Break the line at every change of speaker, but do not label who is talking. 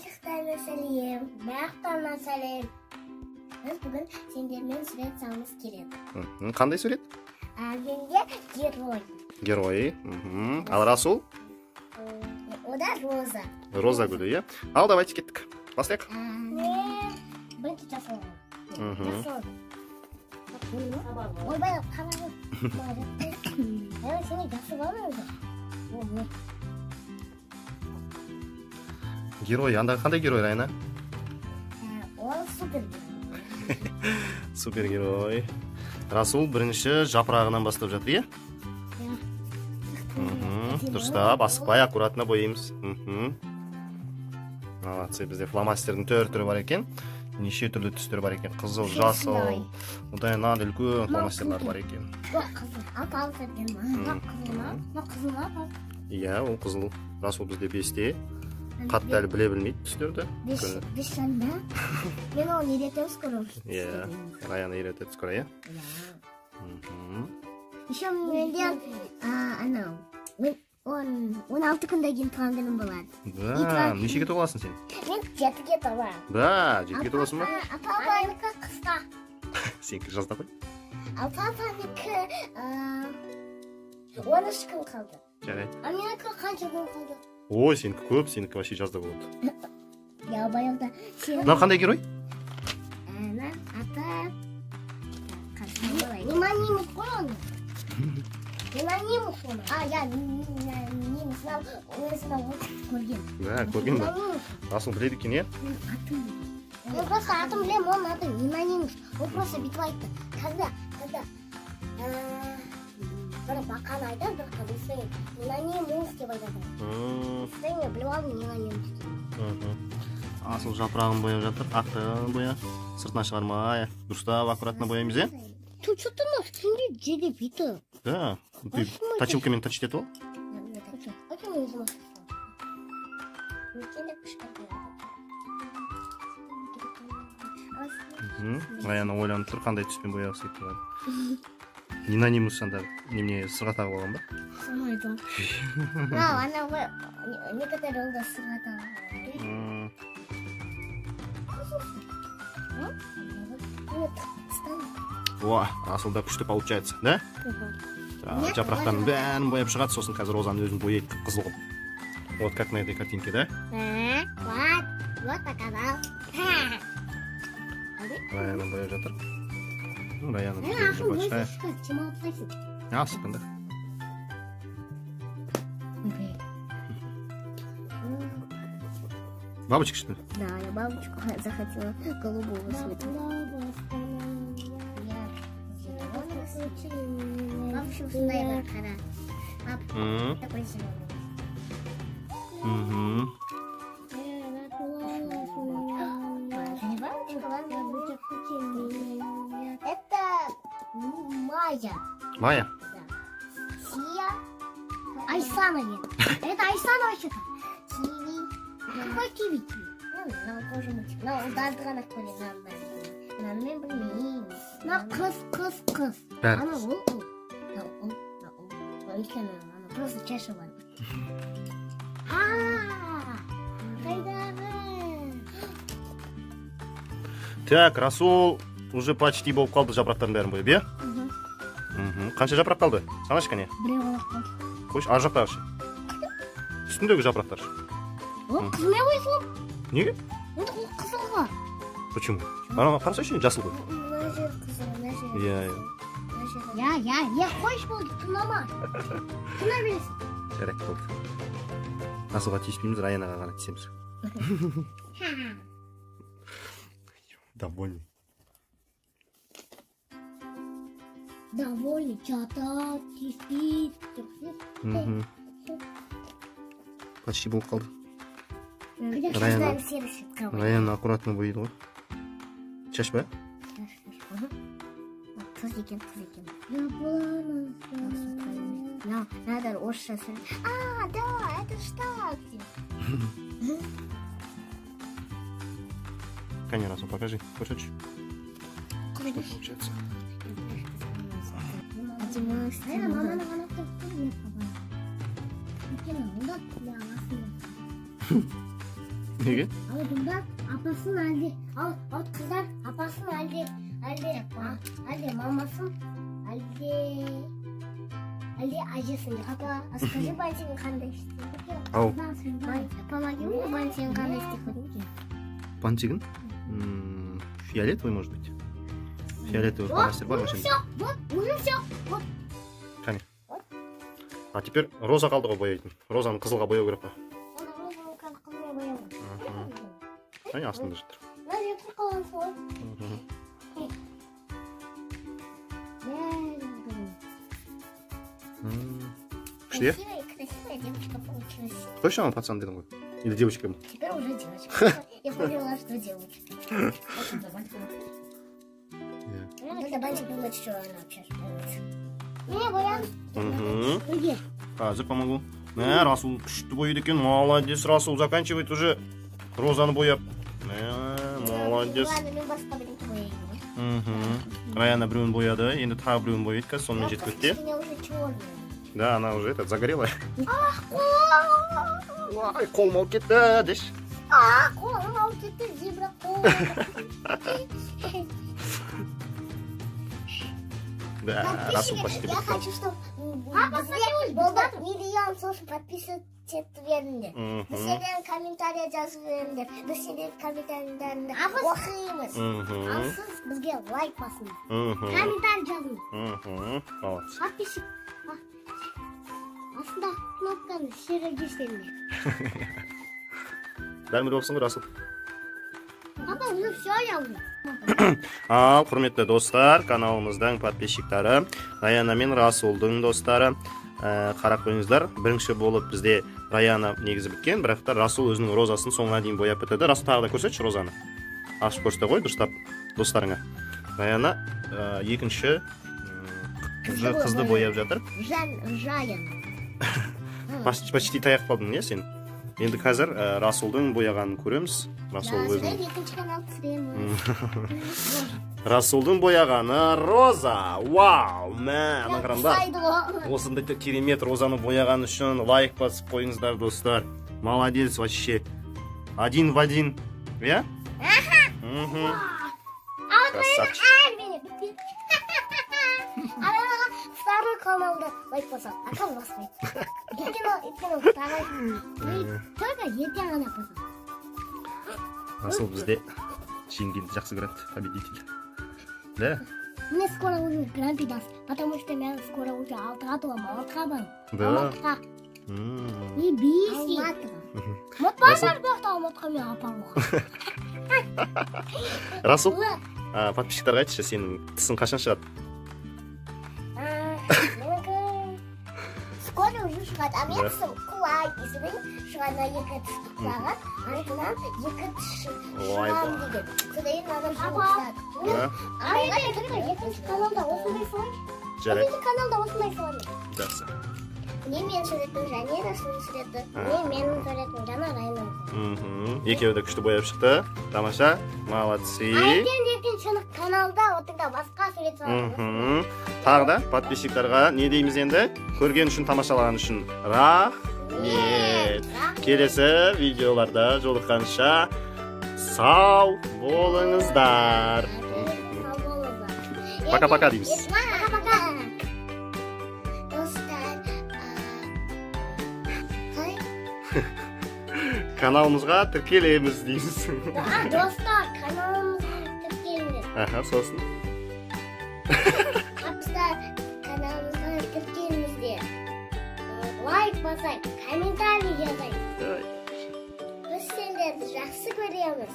барлықтарына сәлем, барлықтарына сәлем. Біз бүгін сендермен сурет салғымыз келеді.
Қандай сурет?
Менде герой.
Герой. Ал Расул?
Ода Роза.
Роза гүлі, иә? Ал, давайте кеттік. Бастайық.
Мен бірінші жасалғым. Ойбай, қабағым. Сені жақсы болмайды.
Герой, анда қандай герой, Райна?
Ол супергерой.
Супергерой. Расул бірінші жапырағынан бастап жатыр, иә? Дұрыстап, асықпай, аккуратно бояймыз. Молодцы, бізде фломастердің түрі бар екен. Неше түрлі түстер бар екен. Қызыл, жасыл, ұдай нан үлкен фломастерлар бар екен. Иә, ол қызыл. Расул бізде 5-те. Қатты әлі біле білмейді түстерді.
5 жанда. Мен оны үйретеміз скоро.
Иә, Раяны үйретеді скоро, иә?
Еще менде 16 күнде кейін туған күнім болады.
Да, нешеге толасың сен?
Мен 7-ге толам.
Да, 7-ге толасың ба?
Папанікі қысқа.
Сенікі жазда қой.
Ал папанікі 13 күн қалды.
Жарайды.
А менікі қанша күн қалды?
Ой, сенікі көп, сенікі вообще жазда болады.
Я баяғыда сен...
Мынау қандай герой?
Ата... Неменеміз қой оны? Неменеміз оны? Я неміз мынау көрген.
Да, көрген ба? Расул біледі екен, е?
Мен просто атын білем, оның аты неменеміз. Ол просто бүйтіп айтты. Когда бір бақаны айтады, бір қыз үстіңе неменеміз деп айтады. Үстіңе біліп алдым неменеміз.
Асыл жапырағын бояп жатыр, ақтығын боя. Сыртына шығармай, дұрыстап, аккуратно бояймыз, е?
Тут что-то на стене жеде биті.
Да, ты точилкамен точить етіп ал? Раяна ойланып тұр, қандай түспен бояғысы кетті. Ненанимус анда немене сырға тағып алған ба?
Санайдым. Некоторые олда сырға тағып
О, Расулда күшті получается, да? Жапырақтарын бәрін бояп шығады, сосын қазір Розаны өзін бояйды қызыл қылып. Вот как на этой картинке, да?
Вот показал.
Раяна бояп жатыр. Раяна уже большая. Асықпын да. Бабочка, что ли?
Да, я бабочку захотела голубого цвета. Бабочка сондай бар, қара. Такой зеленый. Это Майя.
Майя?
Сия. Айсана нет. Это Айсана вообще-то. Киви. Какой киви? Ну, тоже мультик. Ну, ударгана коли нам мен білмеймін. Қыз. Ана ол. Өйткені просто чашы бар. Қайдағы?
Так, Расул уже почти болып қалды жапырақтарын бәрін бояп, е? Қанша жапырақ қалды? Санашы кәне?
Біреу қалды.
Қойшы, ар жақтағы шы. Үстіндегі жапырақтар шы.
Ол қызме ойсылым.
Неге?
Ол қызылға.
Почему? Ана қараса үшін жасыл ғой.
Мына жер қызыл, мына жер.
Иә.
Я қойш болды, тұнама. Тұна бересің.
Жарайды болды. Расулға тиіспейміз, Раянаға ғана тисеміз. Довольный.
Довольный, чата, тиспит.
Почти болып қалды.
Раяна.
Раяна аккуратно бояйды ғой. Шаш ба?
Қыз екен. Надо орысша сөйлеп. Да, это ж так.
Кәне, Расул, покажи. Көрсетші. Что получается?
Наверное, маманы ғана көріп мен қабан. Өйткені онда
Неге?
Ал қыздар апасын әлде, ал қыздар апасын әлде мамасын, әлде әжесін. Папа, скажи, бантин қандай істейді?
Ау.
Помоги мне, бантин қандай істейді?
Бантигін? Фиолетовый, может быть. Фиолетовый фломастер бар ма?
Уже все.
Қане. А теперь роза қалды ғой бояйтын. Розаны қызылға бояу керек па? Ай, астында жатыр. Күшті,
Красивая девочка получилась.
Точно пацан дедің ғой? Или девочка?
Теперь уже девочка. Я поняла, что девочка. Надо бантик думать, что она вообще становится. Не, Боян.
Қазір помогу. Расул күшті бояды екен. Молодец, Расул заканчивает уже розаны бояп. Молодец.
Ладно, мен басқа біреуді бояйын.
Раяна біреуін бояды, енді тағы біреуін бояйды, қазір сонымен жетіп кетті.
Меня уже черная.
Да, она уже загорелая. Ай, қолым алып кетті, деш.
Қолым алып кетті, зебра қол.
Да, Расул почти
Я хочу, чтобы миллион слушай, подписывать етіңдер. Біздерден комментария жазып беріңдер. Біз сендер комментарияларыңды оқимыз. Ал сіз бізге лайк басыңыз. Комментарий жазыңыз. Подписчик. Астында кнопканы шерегесеңдер.
Дәмір болсын ғой, Расул.
Папа, уже все я уже.
Ал, құрметті достар, каналымыздың подписчиктары, Раяна мен Расулдың достары, қарап қойыңыздар. Бірінші болып бізде Раяна негізі біткен, бірақ та Расул өзінің розасын соңына дейін бояп бітеді. Расул тағы да көрсетші розаны. Ашып көрсете ғой дұрыстап достарыңа. Раяна екінші қызды бояп жатыр.
Жаян.
Почти таяқ қалдың, не сен? Енді қазір Расулдың бояғанын көреміз. Расул өзінің. Расулдың бояғаны роза. Вау, мә, қараңдар. Осындай керемет розаны бояған үшін лайк басып қойыңыздар, достар. Молодец вообще. Один в один. Я? Красавчик.
Второй каналда лайк басып. Акам баспайды. Только ертең ғана басып.
Расул бізде жеңгенді жақсы көреді, победитель. Да?
Мне скоро уже гран-при даст, потому что я скоро уже алтыға толамын, алтыға барым.
Да.
Алматыға. Не бейси. Вот базар бақты Алматыға мен апамға.
Расул, подписчиктарға айтшы, сенің тісің қашан шығады?
Скоро уже шығады. А мен тісім құлай есігін шығады, екі тіс құлаған, артынан екі тіс шығам деген. Содан адам шығады. Екінші каналда осындай солай? Екінші каналда осындай солай?
Жақсы.
Не мен суреттім, және Расулдың суреті. Не менің суретім, жаңа Райнаның.
Екеуі де күшті бояп шықты. Тамаша, молодцы.
Екінші каналда отында басқа сурет саламыз.
Тағы да подписчиктарға не дейміз енді? Көрген үшін, тамашалаған үшін рахмет. Келесі видеоларда жолыққанша сау болыңыздар. Пока-пока дейміз.
Пока-пока.
Каналымызға тіркелеміз дейміз.
Достар, каналымызға тіркеліңдер.
Сосын.
Достар, каналымызға тіркеліңіздер. Лайк басайық, комментарий жазайық. Біз сендерді жақсы көреміз.